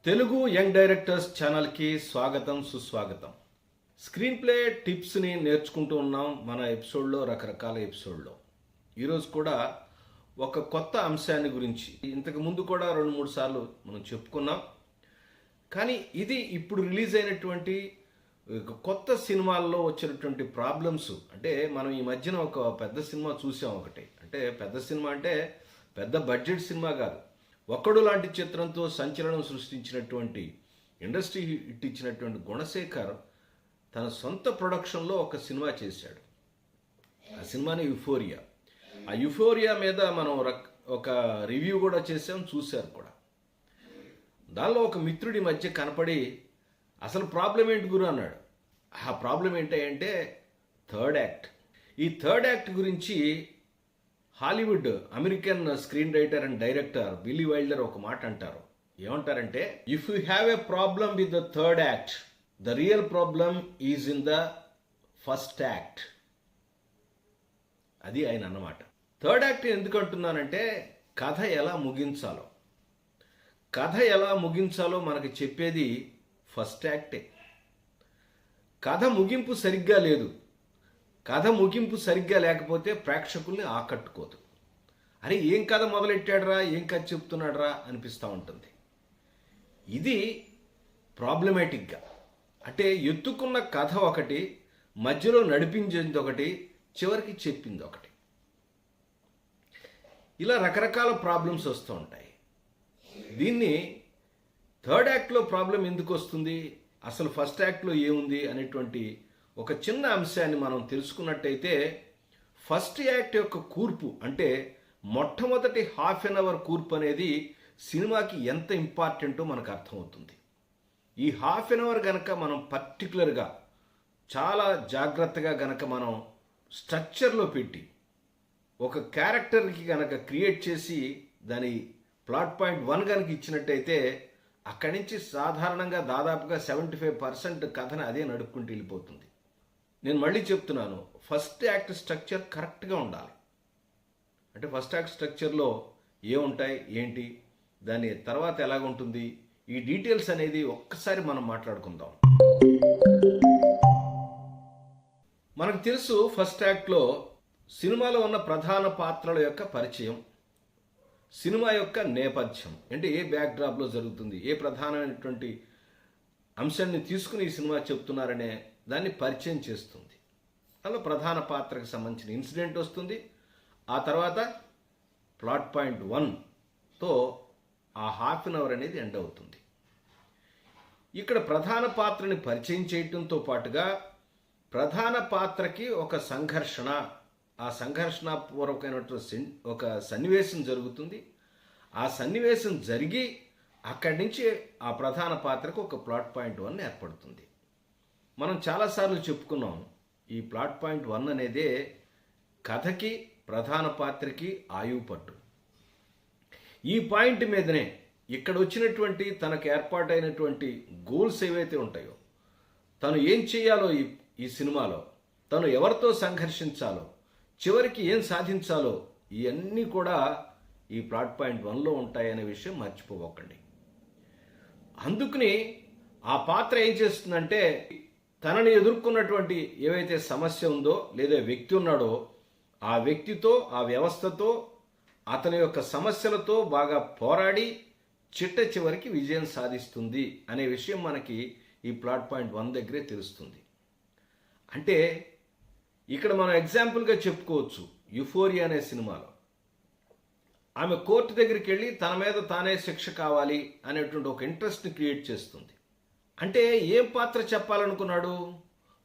Telugu young directors ఛానల్కి స్వాగతం సుస్వాగతం. స్క్రీన్ ప్లే టిప్స్ని నేర్చుకుంటూ ఉన్నాం మన ఎపిసోడ్లో, రకరకాల ఎపిసోడ్లో. ఈరోజు కూడా ఒక కొత్త అంశాన్ని గురించి ఇంతకు ముందు కూడా 2-3 సార్లు మనం చెప్పుకున్నాం. కానీ ఇది ఇప్పుడు రిలీజ్ అయినటువంటి కొత్త సినిమాల్లో వచ్చినటువంటి ప్రాబ్లమ్స్. అంటే మనం ఈ మధ్యన ఒక పెద్ద సినిమా చూసాం. అంటే పెద్ద సినిమా అంటే పెద్ద బడ్జెట్ సినిమా కాదు, ఒక్కడు లాంటి చిత్రంతో సంచలనం సృష్టించినటువంటి, ఇండస్ట్రీ హిట్ ఇచ్చినటువంటి గుణశేఖర్ తన సొంత ప్రొడక్షన్లో ఒక సినిమా చేశాడు. ఆ సినిమాని యుఫోరియా. ఆ యుఫోరియా మీద మనం ఒక రివ్యూ కూడా చేసాం, చూశారు కూడా. దానిలో ఒక మిత్రుడి మధ్య కనపడి అసలు ప్రాబ్లం ఏంటి గురు అన్నాడు. ఆ ప్రాబ్లం ఏంటంటే థర్డ్ యాక్ట్. ఈ థర్డ్ యాక్ట్ గురించి Hollywood American screen writer and director Billy Wilder ఒక మాట అంటారు. ఏమంటారంటే, if you have a problem with the third act, the real problem is in the first act. అది ఆయన అన్నమాట. థర్డ్ యాక్ట్ ఎందుకు అంటున్నానంటే, కథ ఎలా ముగించాలో మనకి చెప్పేది ఫస్ట్ యాక్టే. కథ ముగింపు సరిగ్గా లేదు. కథ ముగింపు సరిగ్గా లేకపోతే ప్రేక్షకుల్ని ఆకట్టుకోదు. అరే ఏం కథ మొదలెట్టాడరా, ఏం కథ చెప్తున్నాడరా అనిపిస్తూ ఉంటుంది. ఇది ప్రాబ్లమేటిక్గా. అంటే ఎత్తుకున్న కథ ఒకటి, మధ్యలో నడిపించింది ఒకటి, చివరికి చెప్పింది ఒకటి. ఇలా రకరకాల ప్రాబ్లమ్స్ వస్తూ ఉంటాయి. దీన్ని థర్డ్ యాక్ట్లో ప్రాబ్లం ఎందుకు వస్తుంది, అసలు ఫస్ట్ యాక్ట్లో ఏముంది అనేటువంటి ఒక చిన్న అంశాన్ని మనం తెలుసుకున్నట్టయితే, ఫస్ట్ యాక్ట్ యొక్క కూర్పు అంటే మొట్టమొదటి హాఫ్ అన్ అవర్ కూర్పు అనేది సినిమాకి ఎంత ఇంపార్టెంటో మనకు అర్థమవుతుంది. ఈ హాఫ్ అన్ అవర్ గనక మనం పర్టికులర్గా చాలా జాగ్రత్తగా గనక మనం స్ట్రక్చర్లో పెట్టి ఒక క్యారెక్టర్కి గనక క్రియేట్ చేసి దాని ప్లాట్ పాయింట్ 1 కనుక ఇచ్చినట్టయితే, అక్కడి నుంచి సాధారణంగా దాదాపుగా 75% కథను అదే నడుపుకుంటూ వెళ్ళిపోతుంది. నేను మళ్ళీ చెప్తున్నాను, ఫస్ట్ యాక్ట్ స్ట్రక్చర్ కరెక్ట్గా ఉండాలి. అంటే ఫస్ట్ యాక్ట్ స్ట్రక్చర్లో ఏముంటాయి ఏంటి, దాని తర్వాత ఎలాగుంటుంది, ఈ డీటెయిల్స్ అనేది ఒక్కసారి మనం మాట్లాడుకుందాం. మనకు తెలుసు, ఫస్ట్ యాక్ట్లో సినిమాలో ఉన్న ప్రధాన పాత్రల యొక్క పరిచయం, సినిమా యొక్క నేపథ్యం, అంటే ఏ బ్యాక్డ్రాప్లో జరుగుతుంది, ఏ ప్రధానమైనటువంటి అంశాన్ని తీసుకుని ఈ సినిమా చెప్తున్నారనే దాన్ని పరిచయం చేస్తుంది. అలా ప్రధాన పాత్రకు సంబంధించిన ఇన్సిడెంట్ వస్తుంది. ఆ తర్వాత ప్లాట్ పాయింట్ 1తో ఆ హాఫ్ అన్ అవర్ అనేది ఎండ్ అవుతుంది. ఇక్కడ ప్రధాన పాత్రని పరిచయం చేయటంతో పాటుగా ప్రధాన పాత్రకి ఒక సంఘర్షణ, ఆ సంఘర్షణపూర్వకమైనటువంటి ఒక సన్నివేశం జరుగుతుంది. ఆ సన్నివేశం జరిగి అక్కడి నుంచి ఆ ప్రధాన పాత్రకు ఒక ప్లాట్ పాయింట్ 1 ఏర్పడుతుంది. మనం చాలాసార్లు చెప్పుకున్నాం, ఈ ప్లాట్ పాయింట్ 1 అనేదే కథకి, ప్రధాన పాత్రకి ఆయువు పట్టు. ఈ పాయింట్ మీదనే ఇక్కడ వచ్చినటువంటి తనకు ఏర్పాటైనటువంటి గోల్స్ ఏవైతే ఉంటాయో, తను ఏం చేయాలో ఈ సినిమాలో, తను ఎవరితో సంఘర్షించాలో, చివరికి ఏం సాధించాలో, ఇవన్నీ కూడా ఈ ప్లాట్ పాయింట్ 1లో ఉంటాయనే విషయం మర్చిపోకండి. అందుకని ఆ పాత్ర ఏం చేస్తుందంటే, తనని ఎదుర్కొన్నటువంటి ఏవైతే సమస్య ఉందో లేదా వ్యక్తి ఉన్నాడో, ఆ వ్యక్తితో, ఆ వ్యవస్థతో, అతని యొక్క సమస్యలతో బాగా పోరాడి చివరికి విజయం సాధిస్తుంది అనే విషయం మనకి ఈ ప్లాట్ పాయింట్ 1 దగ్గరే తెలుస్తుంది. అంటే ఇక్కడ మనం ఎగ్జాంపుల్గా చెప్పుకోవచ్చు, యుఫోరియా అనే సినిమాలో ఆమె కోర్టు దగ్గరికి వెళ్ళి తన మీద తానే శిక్ష కావాలి అనేటువంటి ఒక ఇంట్రెస్ట్ని క్రియేట్ చేస్తుంది. అంటే ఏం పాత్ర చెప్పాలనుకున్నాడు,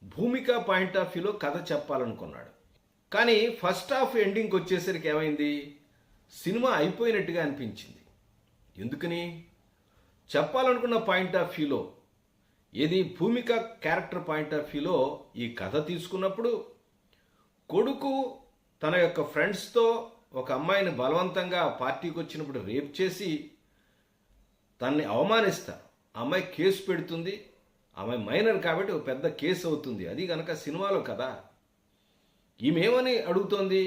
భూమిక పాయింట్ ఆఫ్ వ్యూలో కథ చెప్పాలనుకున్నాడు. కానీ ఫస్ట్ హాఫ్ ఎండింగ్కి వచ్చేసరికి ఏమైంది, సినిమా అయిపోయినట్టుగా అనిపించింది. ఎందుకని, చెప్పాలనుకున్న పాయింట్ ఆఫ్ వ్యూలో, ఏది భూమిక క్యారెక్టర్ పాయింట్ ఆఫ్ వ్యూలో ఈ కథ తీసుకున్నప్పుడు, కొడుకు తన యొక్క ఫ్రెండ్స్తో ఒక అమ్మాయిని బలవంతంగా పార్టీకి వచ్చినప్పుడు రేప్ చేసి తనని అవమానిస్తారు. ఆ అమ్మాయి కేసు పెడుతుంది. ఆ అమ్మాయి మైనర్ కాబట్టి ఒక పెద్ద కేసు అవుతుంది. అది కనుక సినిమాలో కదా, ఈమెమని అడుగుతోంది,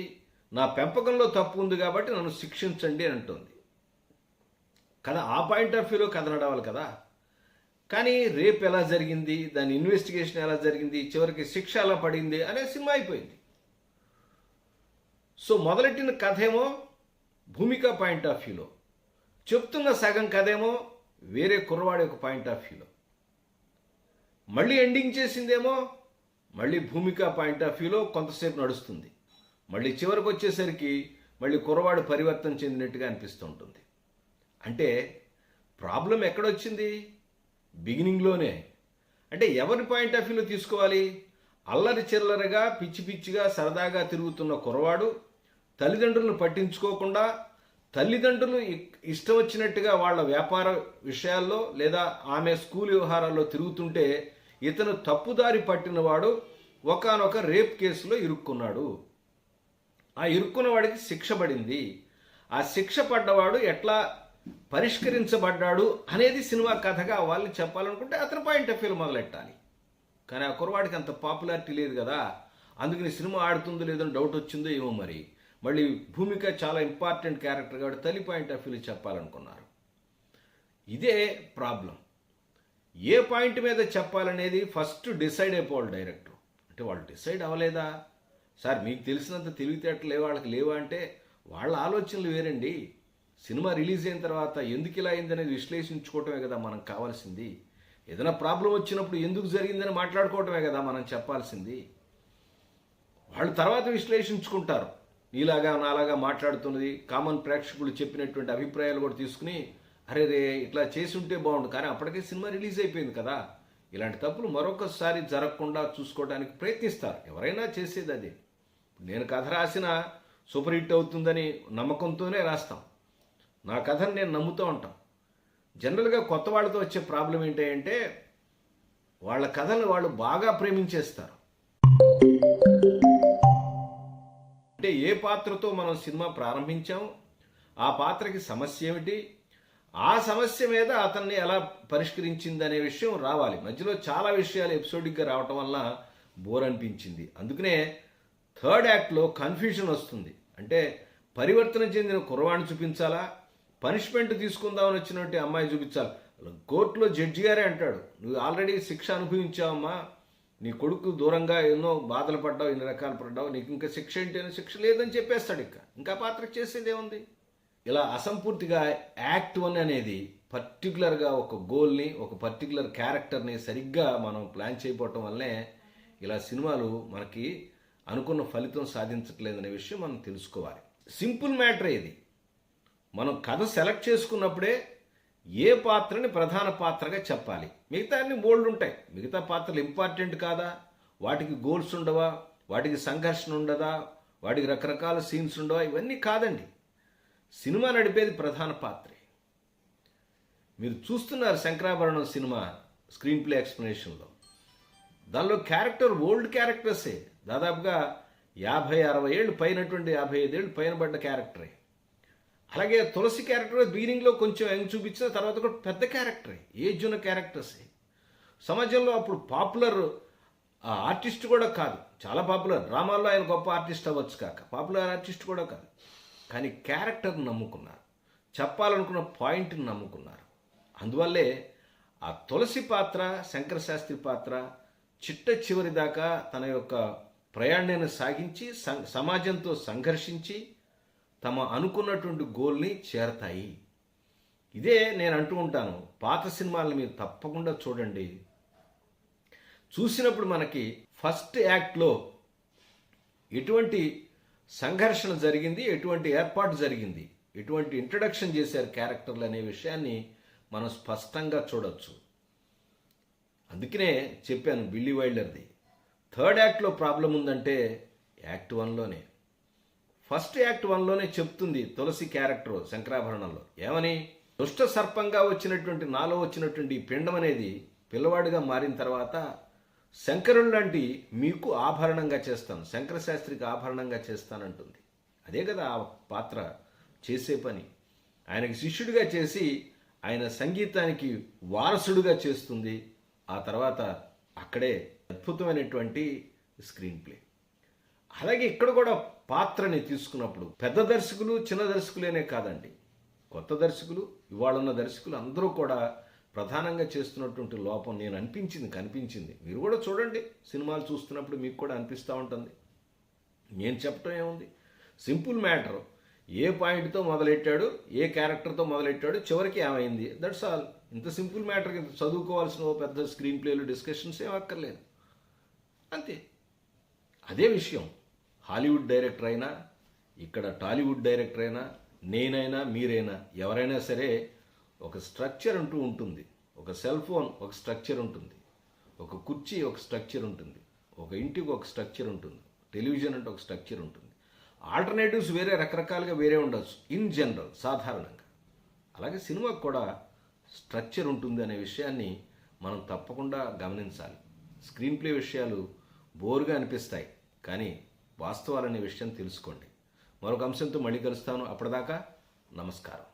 నా పెంపకంలో తప్పు ఉంది కాబట్టి నన్ను శిక్షించండి అని అంటోంది. కథ ఆ పాయింట్ ఆఫ్ వ్యూలో కథ నడవాలి కదా. కానీ రేప్ ఎలా జరిగింది, దాని ఇన్వెస్టిగేషన్ ఎలా జరిగింది, చివరికి శిక్ష ఎలా పడింది అనే సినిమా అయిపోయింది. సో మొదలెట్టిన కథ ఏమో భూమిక పాయింట్ ఆఫ్ వ్యూలో, చెప్తున్న సగం కథ ఏమో వేరే కుర్రవాడి ఒక పాయింట్ ఆఫ్ వ్యూలో, మళ్ళీ ఎండింగ్ చేసిందేమో మళ్ళీ భూమిక పాయింట్ ఆఫ్ వ్యూలో కొంతసేపు నడుస్తుంది. మళ్ళీ చివరికి వచ్చేసరికి మళ్ళీ కుర్రవాడు పరివర్తన చెందినట్టుగా అనిపిస్తుంటుంది. అంటే ప్రాబ్లం ఎక్కడొచ్చింది? బిగినింగ్లోనే. అంటే ఎవరి పాయింట్ ఆఫ్ వ్యూలో తీసుకోవాలి? అల్లరి చిల్లరగా పిచ్చి పిచ్చిగా సరదాగా తిరుగుతున్న కుర్రవాడు తల్లిదండ్రులను పట్టించుకోకుండా, తల్లిదండ్రులు ఇష్టం వచ్చినట్టుగా వాళ్ళ వ్యాపార విషయాల్లో లేదా ఆమె స్కూల్ వ్యవహారాల్లో తిరుగుతుంటే ఇతను తప్పుదారి పట్టినవాడు ఒకానొక రేప్ కేసులో ఇరుక్కున్నాడు. ఆ ఇరుక్కున్న వాడికి శిక్ష పడింది. ఆ శిక్ష పడ్డవాడు ఎట్లా పరిష్కరించబడ్డాడు అనేది సినిమా కథగా వాళ్ళని చెప్పాలనుకుంటే అతని పాయింట్ ఆఫ్ వ్యూలో మొదలెట్టాలి. కానీ ఆ కుర్రవాడికి అంత పాపులారిటీ లేదు కదా, అందుకని సినిమా ఆడుతుందో లేదో డౌట్ వచ్చిందో ఏమో మరి. మళ్ళీ భూమిక చాలా ఇంపార్టెంట్ క్యారెక్టర్ కాబట్టి తల్లి పాయింట్ ఆఫ్ వ్యూలో చెప్పాలనుకున్నారు. ఇదే ప్రాబ్లం. ఏ పాయింట్ మీద చెప్పాలనేది ఫస్ట్ డిసైడ్ అయిపోవాలి డైరెక్టర్. అంటే వాళ్ళు డిసైడ్ అవ్వలేదా? సార్ మీకు తెలిసినంత తెలివితేటలు వాళ్ళకి లేవా అంటే వాళ్ళ ఆలోచనలు వేరండి. సినిమా రిలీజ్ అయిన తర్వాత ఎందుకు ఇలా అయిందనేది విశ్లేషించుకోవటమే కదా మనం కావాల్సింది. ఏదైనా ప్రాబ్లం వచ్చినప్పుడు ఎందుకు జరిగిందని మాట్లాడుకోవటమే కదా మనం చెప్పాల్సింది. వాళ్ళు తర్వాత విశ్లేషించుకుంటారు. నీలాగా నాలాగా మాట్లాడుతున్నది కామన్ ప్రేక్షకులు చెప్పినటువంటి అభిప్రాయాలు కూడా తీసుకుని అరే రే ఇట్లా చేసి ఉంటే బాగుండు, కానీ అప్పటికే సినిమా రిలీజ్ అయిపోయింది కదా. ఇలాంటి తప్పులు మరొకసారి జరగకుండా చూసుకోవడానికి ప్రయత్నిస్తారు. ఎవరైనా చేసేది అదే. నేను కథ రాసిన సూపర్ హిట్ అవుతుందని నమ్మకంతోనే రాస్తాం. నా కథను నేను నమ్ముతూ ఉంటాం. జనరల్గా కొత్త వాళ్ళతో వచ్చే ప్రాబ్లం ఏంటంటే వాళ్ళ కథను వాళ్ళు బాగా ప్రేమించేస్తారు. అంటే ఏ పాత్రతో మనం సినిమా ప్రారంభించాం, ఆ పాత్రకి సమస్య ఏమిటి, ఆ సమస్య మీద అతన్ని ఎలా పరిష్కరించింది అనే విషయం రావాలి. మధ్యలో చాలా విషయాలు ఎపిసోడిక్గా రావటం వల్ల బోర్ అనిపించింది. అందుకనే థర్డ్ యాక్ట్లో కన్ఫ్యూజన్ వస్తుంది. అంటే పరివర్తన చెందిన కుర్రవాణ్ణి చూపించాలా, పనిష్మెంట్ తీసుకుందామని వచ్చినట్టు అమ్మాయి చూపించాలి. కోర్టులో జడ్జి గారే అంటాడు, నువ్వు ఆల్రెడీ శిక్ష అనుభవించావమ్మా, నీ కొడుకు దూరంగా ఎన్నో బాధలు పడ్డావు, ఎన్ని రకాలు పడ్డావు, నీకు ఇంకా శిక్ష ఏంటి, శిక్ష లేదని చెప్పేస్తాడు. ఇంకా పాత్రకు చేసేది ఏముంది? ఇలా అసంపూర్తిగా యాక్ట్ 1 అనేది పర్టికులర్గా ఒక గోల్ని, ఒక పర్టికులర్ క్యారెక్టర్ని సరిగ్గా మనం ప్లాన్ చేయకపోవటం వల్లనే ఇలా సినిమాలు మనకి అనుకున్న ఫలితం సాధించట్లేదనే విషయం మనం తెలుసుకోవాలి. సింపుల్ మ్యాటర్ ఇది. మనం కథ సెలెక్ట్ చేసుకున్నప్పుడే ఏ పాత్రని ప్రధాన పాత్రగా చెప్పాలి. మిగతా అన్ని బోల్డ్ ఉంటాయి. మిగతా పాత్రలు ఇంపార్టెంట్ కాదా? వాటికి గోల్స్ ఉండవా? వాటికి సంఘర్షణ ఉండదా? వాటికి రకరకాల సీన్స్ ఉండవా? ఇవన్నీ కాదండి. సినిమా నడిపేది ప్రధాన పాత్రే. మీరు చూస్తున్నారు శంకరాభరణం సినిమా స్క్రీన్ ప్లే ఎక్స్ప్లెనేషన్లో. దానిలో క్యారెక్టర్ ఓల్డ్ క్యారెక్టర్సే. దాదాపుగా 50-60 ఏళ్ళు పైనటువంటి 55 ఏళ్ళు పైన పడ్డ క్యారెక్టరే. అలాగే తులసి క్యారెక్టర్ బిగినింగ్లో కొంచెం యంగ్ చూపించిన తర్వాత కూడా పెద్ద క్యారెక్టరే, ఏజ్ ఉన్న క్యారెక్టర్సే. సమాజంలో అప్పుడు పాపులర్ ఆర్టిస్ట్ కూడా కాదు. చాలా పాపులర్ డ్రామాల్లో ఆయన గొప్ప ఆర్టిస్ట్ అవ్వచ్చు కాక, పాపులర్ ఆర్టిస్ట్ కూడా కాదు. కానీ క్యారెక్టర్ని నమ్ముకున్నారు, చెప్పాలనుకున్న పాయింట్ని నమ్ముకున్నారు. అందువల్లే ఆ తులసి పాత్ర, శంకర శాస్త్రి పాత్ర చిట్ట చివరి దాకా తన యొక్క ప్రయాణాన్ని సాగించి సమాజంతో సంఘర్షించి తమ అనుకున్నటువంటి గోల్ని చేరతాయి. ఇదే నేను అంటూ ఉంటాను. పాత సినిమాలను మీరు తప్పకుండా చూడండి. చూసినప్పుడు మనకి ఫస్ట్ యాక్ట్లో ఎటువంటి సంఘర్షణ జరిగింది, ఎటువంటి ఏర్పాటు జరిగింది, ఎటువంటి ఇంట్రడక్షన్ చేశారు క్యారెక్టర్లు అనే విషయాన్ని మనం స్పష్టంగా చూడొచ్చు. అందుకనే చెప్పాను బిల్లీ వైల్డర్ది థర్డ్ యాక్ట్లో ప్రాబ్లం ఉందంటే యాక్ట్ 1లోనే. ఫస్ట్ యాక్ట్ 1లోనే చెప్తుంది తులసి క్యారెక్టర్ శంకరాభరణంలో ఏమని, దుష్ట సర్పంగా వచ్చినటువంటి నాలో వచ్చినటువంటి పిండం అనేది పిల్లవాడిగా మారిన తర్వాత శంకరుడు లాంటి మీకు ఆభరణంగా చేస్తాను, శంకర శాస్త్రికి ఆభరణంగా చేస్తానంటుంది. అదే కదా ఆ పాత్ర చేసే పని. ఆయనకి శిష్యుడిగా చేసి ఆయన సంగీతానికి వారసుడిగా చేస్తుంది. ఆ తర్వాత అక్కడే అద్భుతమైనటువంటి స్క్రీన్ ప్లే. అలాగే ఇక్కడ కూడా పాత్రని తీసుకున్నప్పుడు పెద్ద దర్శకులు చిన్న దర్శకులేనే కాదండి, కొత్త దర్శకులు, ఇవాళ ఉన్న దర్శకులు అందరూ కూడా ప్రధానంగా చేస్తున్నటువంటి లోపం కనిపించింది. మీరు కూడా చూడండి, సినిమాలు చూస్తున్నప్పుడు మీకు కూడా అనిపిస్తూ ఉంటుంది. నేను చెప్పటం ఏముంది, సింపుల్ మ్యాటర్. ఏ పాయింట్తో మొదలెట్టాడు, ఏ క్యారెక్టర్తో మొదలెట్టాడు, చివరికి ఏమైంది, దట్స్ ఆల్. ఇంత సింపుల్ మ్యాటర్కి ఇంత చదువుకోవాల్సిన పెద్ద స్క్రీన్ ప్లేలు, డిస్కషన్స్ ఏం అక్కర్లేదు, అంతే. అదే విషయం హాలీవుడ్ డైరెక్టర్ అయినా, ఇక్కడ టాలీవుడ్ డైరెక్టర్ అయినా, నేనైనా, మీరైనా, ఎవరైనా సరే ఒక స్ట్రక్చర్ అంటూ ఉంటుంది. ఒక సెల్ ఫోన్ ఒక స్ట్రక్చర్ ఉంటుంది, ఒక కుర్చీ ఒక స్ట్రక్చర్ ఉంటుంది, ఒక ఇంటికి ఒక స్ట్రక్చర్ ఉంటుంది, టెలివిజన్ అంటే ఒక స్ట్రక్చర్ ఉంటుంది. ఆల్టర్నేటివ్స్ వేరే రకరకాలుగా వేరే ఉండొచ్చు ఇన్ జనరల్, సాధారణంగా. అలాగే సినిమాకు కూడా స్ట్రక్చర్ ఉంటుంది అనే విషయాన్ని మనం తప్పకుండా గమనించాలి. స్క్రీన్ ప్లే విషయాలు బోరుగా అనిపిస్తాయి, కానీ వాస్తవాలనే విషయం తెలుసుకోండి. మరొక అంశంతో మళ్ళీ కలుస్తాను. అప్పటిదాకా నమస్కారం.